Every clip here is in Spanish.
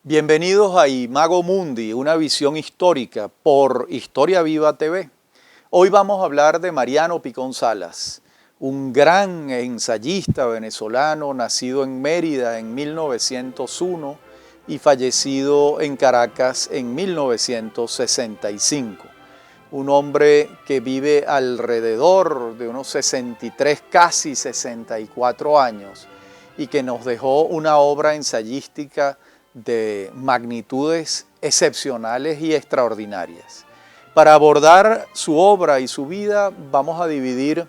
Bienvenidos a Imago Mundi, una visión histórica por Historia Viva TV. Hoy vamos a hablar de Mariano Picón Salas, un gran ensayista venezolano nacido en Mérida en 1901 y fallecido en Caracas en 1965. Un hombre que vive alrededor de unos 63, casi 64 años y que nos dejó una obra ensayística de magnitudes excepcionales y extraordinarias. Para abordar su obra y su vida vamos a dividir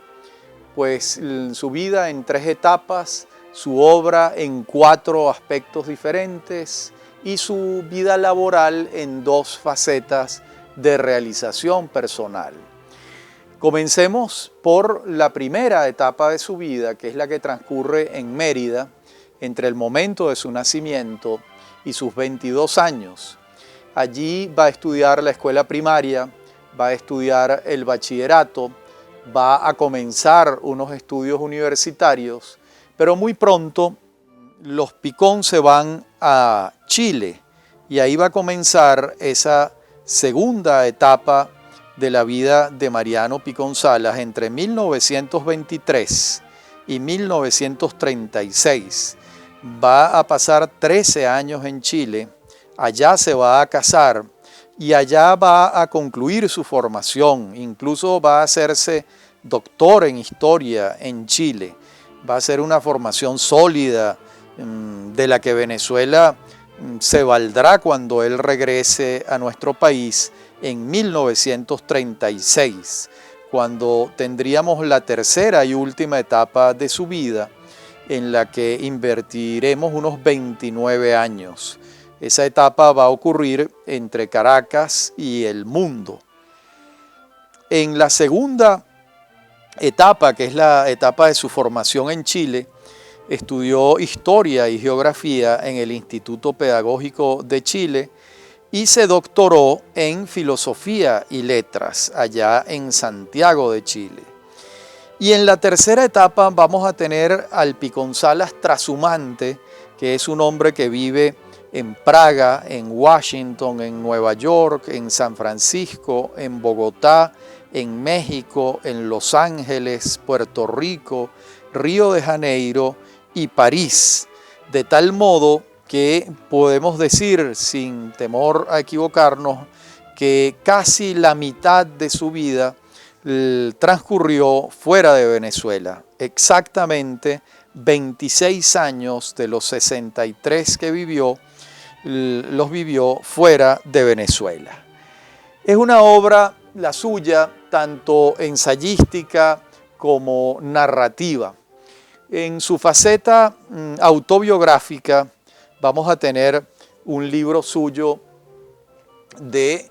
su vida en 3 etapas, su obra en 4 aspectos diferentes y su vida laboral en 2 facetas de realización personal. Comencemos por la primera etapa de su vida, que es la que transcurre en Mérida, entre el momento de su nacimiento y sus 22 años. Allí va a estudiar la escuela primaria, va a estudiar el bachillerato, va a comenzar unos estudios universitarios, pero muy pronto los Picón se van a Chile y ahí va a comenzar esa segunda etapa de la vida de Mariano Picón Salas entre 1923 y 1936. Va a pasar 13 años en Chile, allá se va a casar y allá va a concluir su formación, incluso va a hacerse doctor en historia en Chile. Va a ser una formación sólida de la que Venezuela se valdrá cuando él regrese a nuestro país en 1936, cuando tendríamos la tercera y última etapa de su vida, en la que invertiremos unos 29 años. Esa etapa va a ocurrir entre Caracas y el mundo. En la segunda etapa, que es la etapa de su formación en Chile, estudió Historia y Geografía en el Instituto Pedagógico de Chile y se doctoró en Filosofía y Letras allá en Santiago de Chile. Y en la tercera etapa vamos a tener al Picón Salas trashumante, que es un hombre que vive en Praga, en Washington, en Nueva York, en San Francisco, en Bogotá, en México, en Los Ángeles, Puerto Rico, Río de Janeiro y París. De tal modo que podemos decir, sin temor a equivocarnos, que casi la mitad de su vida transcurrió fuera de Venezuela. Exactamente 26 años de los 63 que vivió, los vivió fuera de Venezuela. Es una obra, la suya, tanto ensayística como narrativa. En su faceta autobiográfica vamos a tener un libro suyo de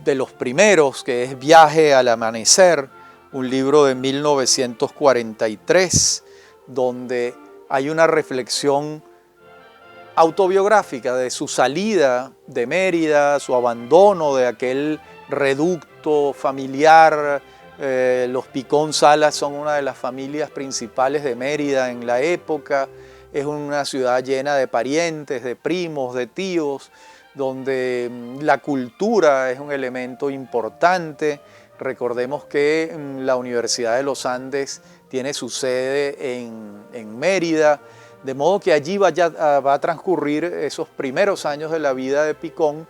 los primeros, que es Viaje al Amanecer, un libro de 1943, donde hay una reflexión autobiográfica de su salida de Mérida, su abandono de aquel reducto familiar. Los Picón Salas son una de las familias principales de Mérida en la época. Es una ciudad llena de parientes, de primos, de tíos, donde la cultura es un elemento importante. Recordemos que la Universidad de los Andes tiene su sede en Mérida, de modo que allí va a transcurrir esos primeros años de la vida de Picón,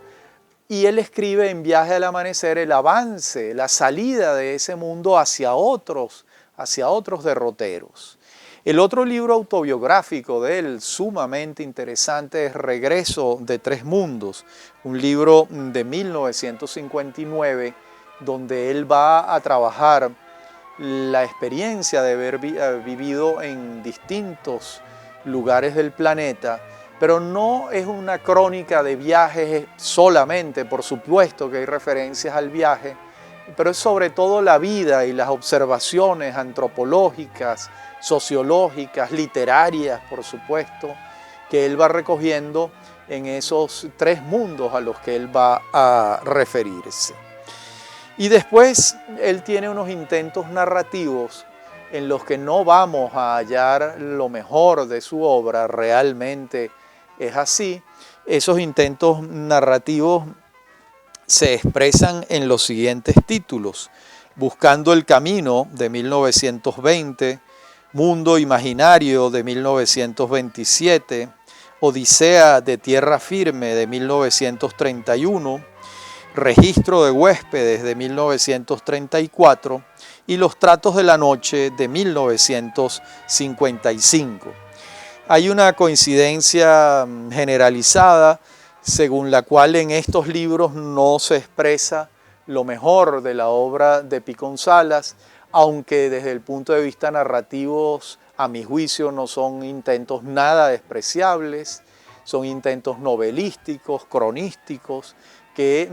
y él escribe en Viaje al Amanecer el avance, la salida de ese mundo hacia otros derroteros. El otro libro autobiográfico de él, sumamente interesante, es Regreso de Tres Mundos, un libro de 1959, donde él va a trabajar la experiencia de haber vivido en distintos lugares del planeta, pero no es una crónica de viajes solamente, por supuesto que hay referencias al viaje, pero es sobre todo la vida y las observaciones antropológicas, sociológicas, literarias, por supuesto, que él va recogiendo en esos 3 mundos a los que él va a referirse. Y después él tiene unos intentos narrativos en los que no vamos a hallar lo mejor de su obra realmente es así. Esos intentos narrativos se expresan en los siguientes títulos: Buscando el Camino, de 1920, Mundo Imaginario, de 1927, Odisea de Tierra Firme, de 1931, Registro de Huéspedes, de 1934, y Los Tratos de la Noche, de 1955. Hay una coincidencia generalizada según la cual en estos libros no se expresa lo mejor de la obra de Picón Salas, aunque desde el punto de vista narrativo, a mi juicio, no son intentos nada despreciables, son intentos novelísticos, cronísticos, que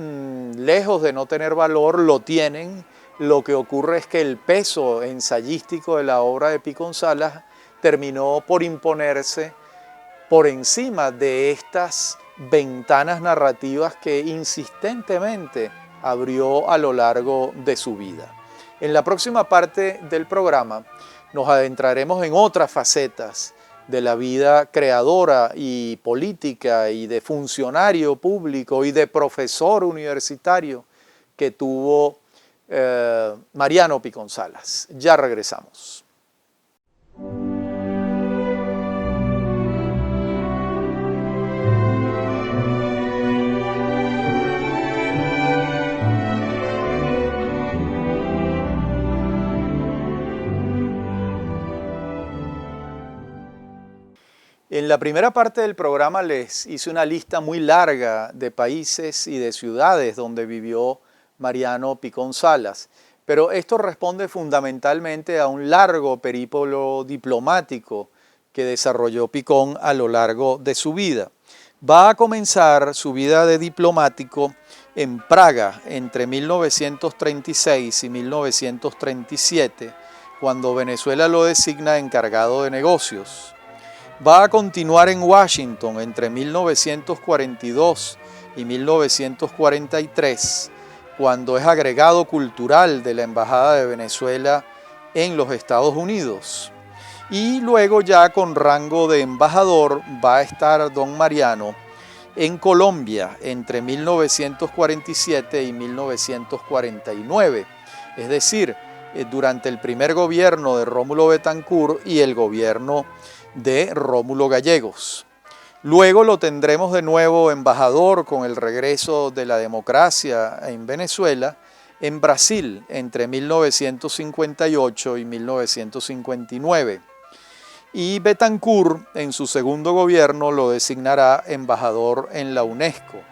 lejos de no tener valor, lo tienen. Lo que ocurre es que el peso ensayístico de la obra de Picón Salas terminó por imponerse por encima de estas ventanas narrativas que insistentemente abrió a lo largo de su vida. En la próxima parte del programa nos adentraremos en otras facetas de la vida creadora y política y de funcionario público y de profesor universitario que tuvo Mariano Picón Salas. Ya regresamos. En la primera parte del programa les hice una lista muy larga de países y de ciudades donde vivió Mariano Picón Salas, pero esto responde fundamentalmente a un largo periplo diplomático que desarrolló Picón a lo largo de su vida. Va a comenzar su vida de diplomático en Praga entre 1936 y 1937, cuando Venezuela lo designa encargado de negocios. Va a continuar en Washington entre 1942 y 1943, cuando es agregado cultural de la Embajada de Venezuela en los Estados Unidos. Y luego, ya con rango de embajador, va a estar don Mariano en Colombia entre 1947 y 1949, es decir, durante el primer gobierno de Rómulo Betancourt y el gobierno de Rómulo Gallegos. Luego lo tendremos de nuevo embajador con el regreso de la democracia en Venezuela, en Brasil entre 1958 y 1959. Y Betancourt en su segundo gobierno lo designará embajador en la UNESCO,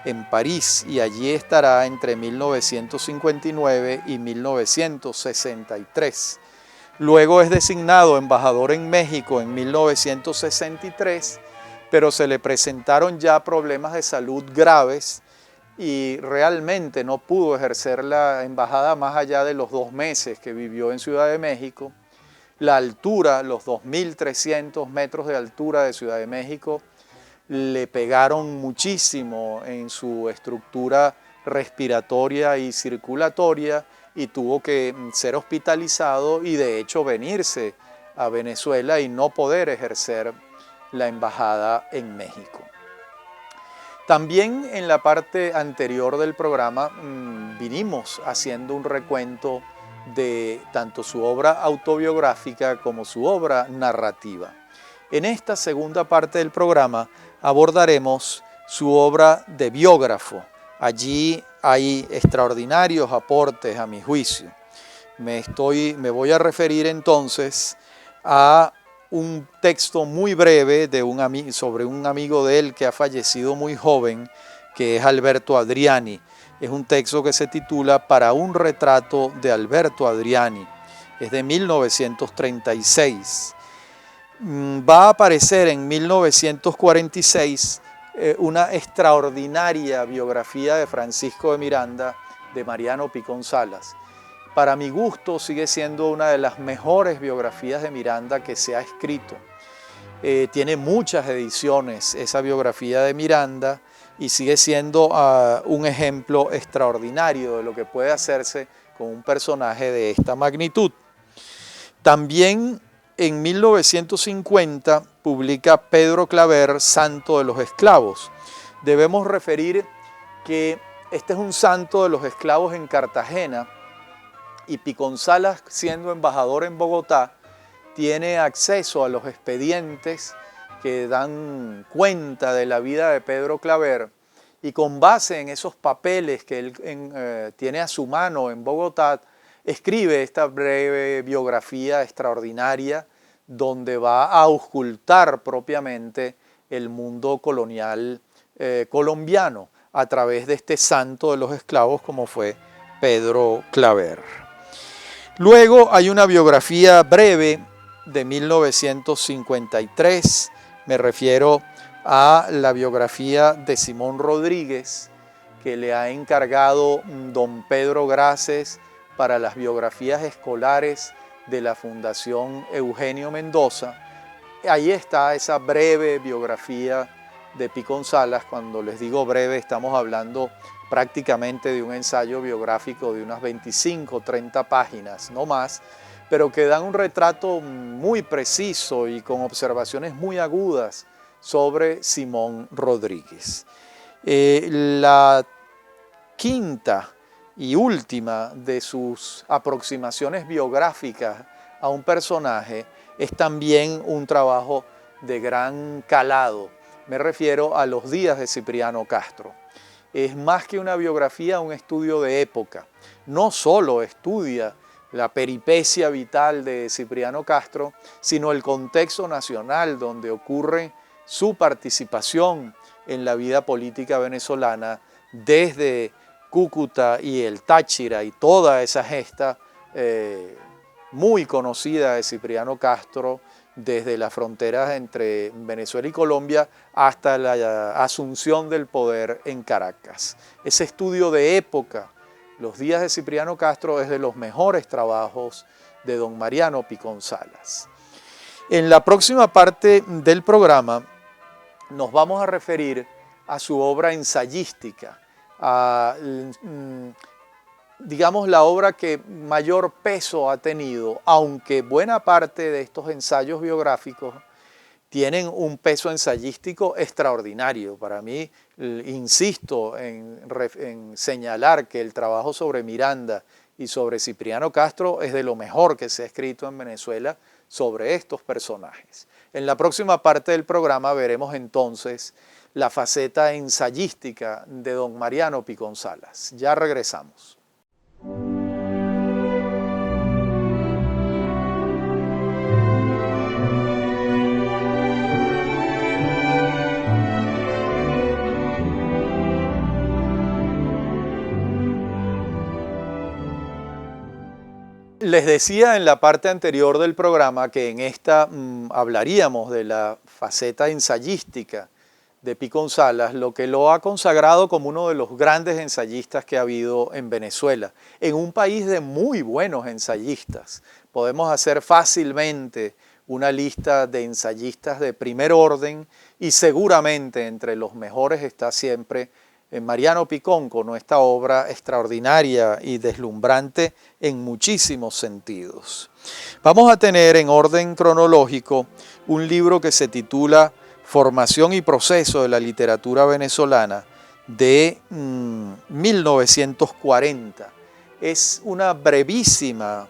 en París, y allí estará entre 1959 y 1963. Luego es designado embajador en México en 1963, pero se le presentaron ya problemas de salud graves y realmente no pudo ejercer la embajada más allá de los 2 meses que vivió en Ciudad de México. La altura, los 2.300 metros de altura de Ciudad de México, le pegaron muchísimo en su estructura respiratoria y circulatoria, y tuvo que ser hospitalizado y de hecho venirse a Venezuela y no poder ejercer la embajada en México. También en la parte anterior del programa vinimos haciendo un recuento de tanto su obra autobiográfica como su obra narrativa. En esta segunda parte del programa abordaremos su obra de biógrafo. Allí hay extraordinarios aportes a mi juicio. Me voy a referir entonces a un texto muy breve de sobre un amigo de él que ha fallecido muy joven, que es Alberto Adriani. Es un texto que se titula Para un retrato de Alberto Adriani. Es de 1936. Va a aparecer en 1946 una extraordinaria biografía de Francisco de Miranda de Mariano Picón Salas. Para mi gusto sigue siendo una de las mejores biografías de Miranda que se ha escrito. Tiene muchas ediciones esa biografía de Miranda y sigue siendo un ejemplo extraordinario de lo que puede hacerse con un personaje de esta magnitud. También en 1950 publica Pedro Claver, Santo de los Esclavos. Debemos referir que este es un santo de los esclavos en Cartagena y Picón Salas, siendo embajador en Bogotá, tiene acceso a los expedientes que dan cuenta de la vida de Pedro Claver y con base en esos papeles que él tiene a su mano en Bogotá, escribe esta breve biografía extraordinaria donde va a auscultar propiamente el mundo colonial colombiano a través de este santo de los esclavos como fue Pedro Claver. Luego hay una biografía breve de 1953, me refiero a la biografía de Simón Rodríguez, que le ha encargado don Pedro Graces para las biografías escolares de la Fundación Eugenio Mendoza. Ahí está esa breve biografía de Picón Salas. Cuando les digo breve, estamos hablando prácticamente de un ensayo biográfico de unas 25 o 30 páginas, no más, pero que dan un retrato muy preciso y con observaciones muy agudas sobre Simón Rodríguez. La quinta y última de sus aproximaciones biográficas a un personaje es también un trabajo de gran calado. Me refiero a Los días de Cipriano Castro. Es más que una biografía, un estudio de época. No solo estudia la peripecia vital de Cipriano Castro, sino el contexto nacional donde ocurre su participación en la vida política venezolana desde Cúcuta y el Táchira y toda esa gesta muy conocida de Cipriano Castro desde las fronteras entre Venezuela y Colombia hasta la asunción del poder en Caracas. Ese estudio de época, Los días de Cipriano Castro, es de los mejores trabajos de don Mariano Picón Salas. En la próxima parte del programa nos vamos a referir a su obra ensayística, a digamos la obra que mayor peso ha tenido, aunque buena parte de estos ensayos biográficos tienen un peso ensayístico extraordinario. Para mí, insisto en señalar que el trabajo sobre Miranda y sobre Cipriano Castro es de lo mejor que se ha escrito en Venezuela sobre estos personajes. En la próxima parte del programa veremos entonces la faceta ensayística de don Mariano Picón Salas. Ya regresamos. Les decía en la parte anterior del programa que en esta hablaríamos de la faceta ensayística de Picón Salas, lo que lo ha consagrado como uno de los grandes ensayistas que ha habido en Venezuela, en un país de muy buenos ensayistas. Podemos hacer fácilmente una lista de ensayistas de primer orden y seguramente entre los mejores está siempre Mariano Picón, con esta obra extraordinaria y deslumbrante en muchísimos sentidos. Vamos a tener en orden cronológico un libro que se titula Formación y proceso de la literatura venezolana de 1940. Es una brevísima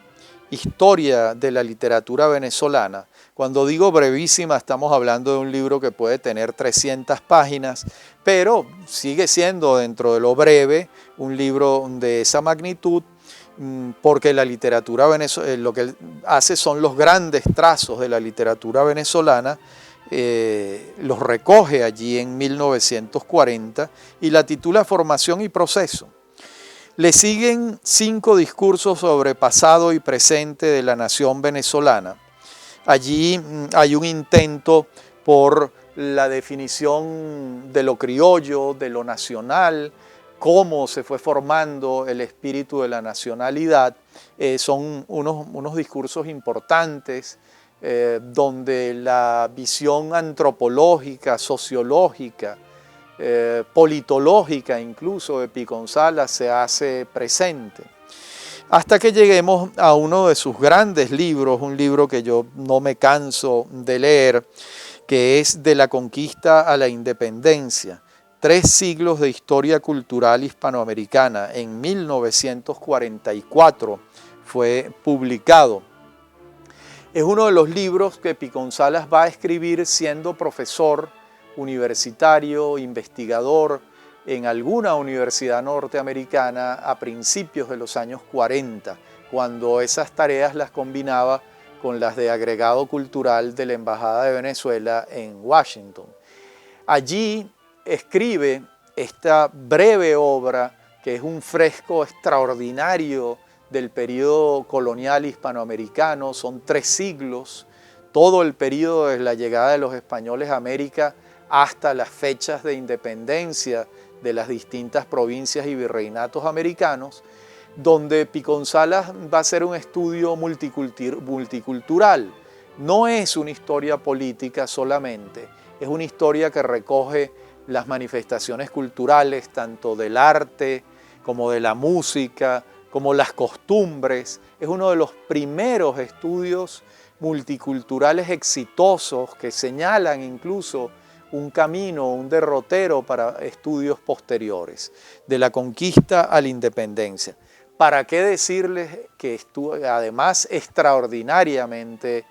historia de la literatura venezolana. Cuando digo brevísima, estamos hablando de un libro que puede tener 300 páginas, pero sigue siendo dentro de lo breve un libro de esa magnitud, porque la literatura venezolana, lo que hace son los grandes trazos de la literatura venezolana, los recoge allí en 1940 y la titula Formación y proceso. Le siguen 5 discursos sobre pasado y presente de la nación venezolana. Allí hay un intento por la definición de lo criollo, de lo nacional, cómo se fue formando el espíritu de la nacionalidad. Son unos discursos importantes donde la visión antropológica, sociológica, politológica incluso de Picón Salas se hace presente. hasta que lleguemos a uno de sus grandes libros, un libro que yo no me canso de leer, que es De la conquista a la independencia, 3 siglos de historia cultural hispanoamericana. En 1944 fue publicado. Es uno de los libros que Piconsalas va a escribir siendo profesor universitario, investigador en alguna universidad norteamericana a principios de los años 40, cuando esas tareas las combinaba con las de agregado cultural de la Embajada de Venezuela en Washington. Allí escribe esta breve obra, que es un fresco extraordinario del periodo colonial hispanoamericano. Son 3 siglos, todo el periodo desde la llegada de los españoles a América hasta las fechas de independencia de las distintas provincias y virreinatos americanos, donde Piconsalas va a hacer un estudio multicultural. No es una historia política solamente, es una historia que recoge las manifestaciones culturales, tanto del arte como de la música, como las costumbres. Es uno de los primeros estudios multiculturales exitosos que señalan incluso un camino, un derrotero para estudios posteriores, de la conquista a la independencia. ¿Para qué decirles que estuvo además extraordinariamente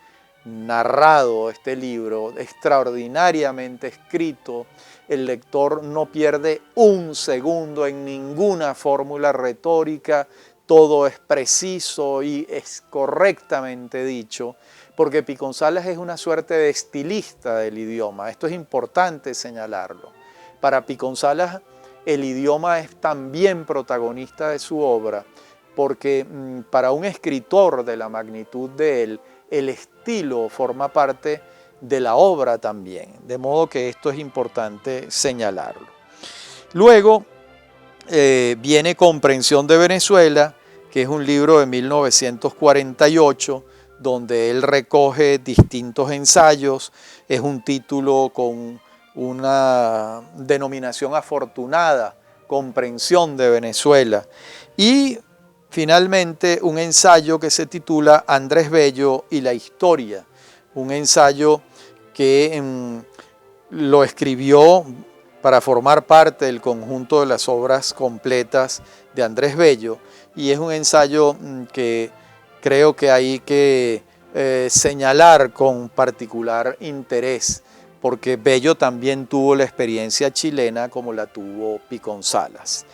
narrado este libro, extraordinariamente escrito? El lector no pierde un segundo en ninguna fórmula retórica, todo es preciso y es correctamente dicho, porque Piconsalas es una suerte de estilista del idioma. Esto es importante señalarlo. Para Piconsalas el idioma es también protagonista de su obra, porque para un escritor de la magnitud de él, el estilo forma parte de la obra también, de modo que esto es importante señalarlo. Luego viene Comprensión de Venezuela, que es un libro de 1948, donde él recoge distintos ensayos. Es un título con una denominación afortunada, Comprensión de Venezuela. Y finalmente un ensayo que se titula Andrés Bello y la historia, un ensayo que lo escribió para formar parte del conjunto de las obras completas de Andrés Bello, y es un ensayo que creo que hay que señalar con particular interés, porque Bello también tuvo la experiencia chilena como la tuvo Piconsalas.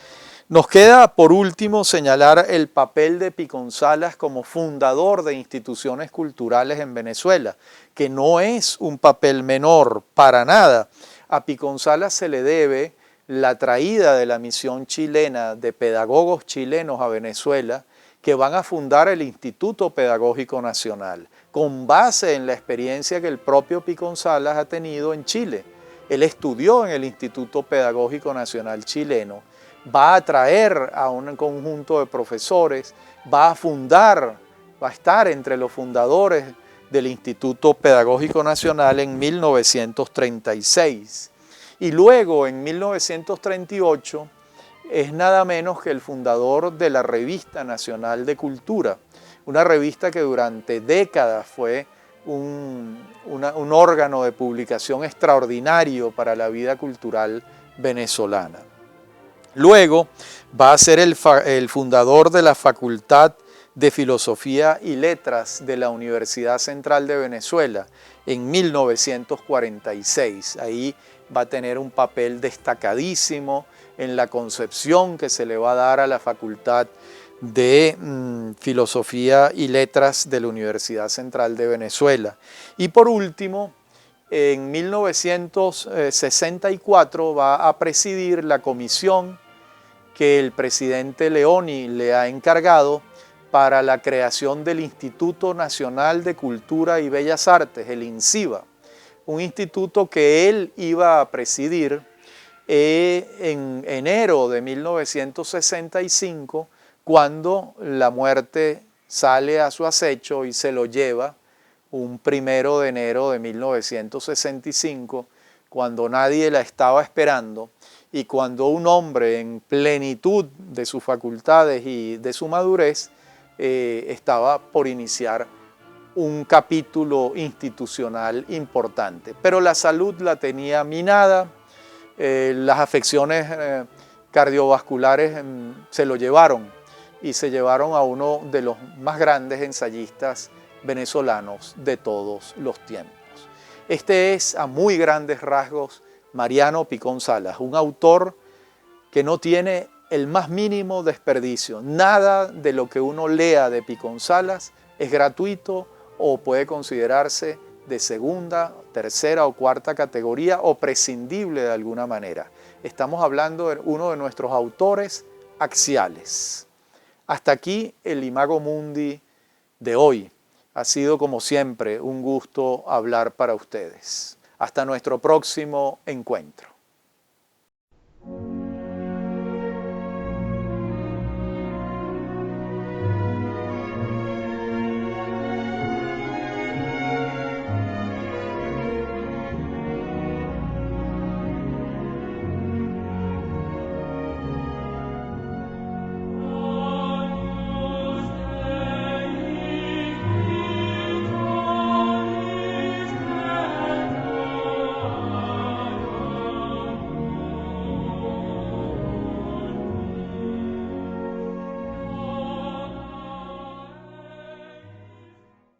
Nos queda por último señalar el papel de Piconsalas como fundador de instituciones culturales en Venezuela, que no es un papel menor para nada. A Piconsalas se le debe la traída de la misión chilena de pedagogos chilenos a Venezuela, que van a fundar el Instituto Pedagógico Nacional, con base en la experiencia que el propio Piconsalas ha tenido en Chile. Él estudió en el Instituto Pedagógico Nacional chileno, va a traer a un conjunto de profesores, va a estar entre los fundadores del Instituto Pedagógico Nacional en 1936. Y luego, en 1938, es nada menos que el fundador de la Revista Nacional de Cultura, una revista que durante décadas fue un órgano de publicación extraordinario para la vida cultural venezolana. Luego va a ser el fundador de la Facultad de Filosofía y Letras de la Universidad Central de Venezuela en 1946. Ahí va a tener un papel destacadísimo en la concepción que se le va a dar a la Facultad de Filosofía y Letras de la Universidad Central de Venezuela. Y por último, en 1964 va a presidir la comisión que el presidente Leoni le ha encargado para la creación del Instituto Nacional de Cultura y Bellas Artes, el INCIBA, un instituto que él iba a presidir en enero de 1965, cuando la muerte sale a su acecho y se lo lleva un 1 de enero de 1965, cuando nadie la estaba esperando y cuando un hombre en plenitud de sus facultades y de su madurez estaba por iniciar un capítulo institucional importante. Pero la salud la tenía minada, las afecciones cardiovasculares se lo llevaron y se llevaron a uno de los más grandes ensayistas venezolanos de todos los tiempos. Este es, a muy grandes rasgos, Mariano Picón Salas, un autor que no tiene el más mínimo desperdicio. Nada de lo que uno lea de Picón Salas es gratuito o puede considerarse de segunda, tercera o cuarta categoría o prescindible de alguna manera. Estamos hablando de uno de nuestros autores axiales. Hasta aquí el Imago Mundi de hoy. Ha sido, como siempre, un gusto hablar para ustedes. Hasta nuestro próximo encuentro.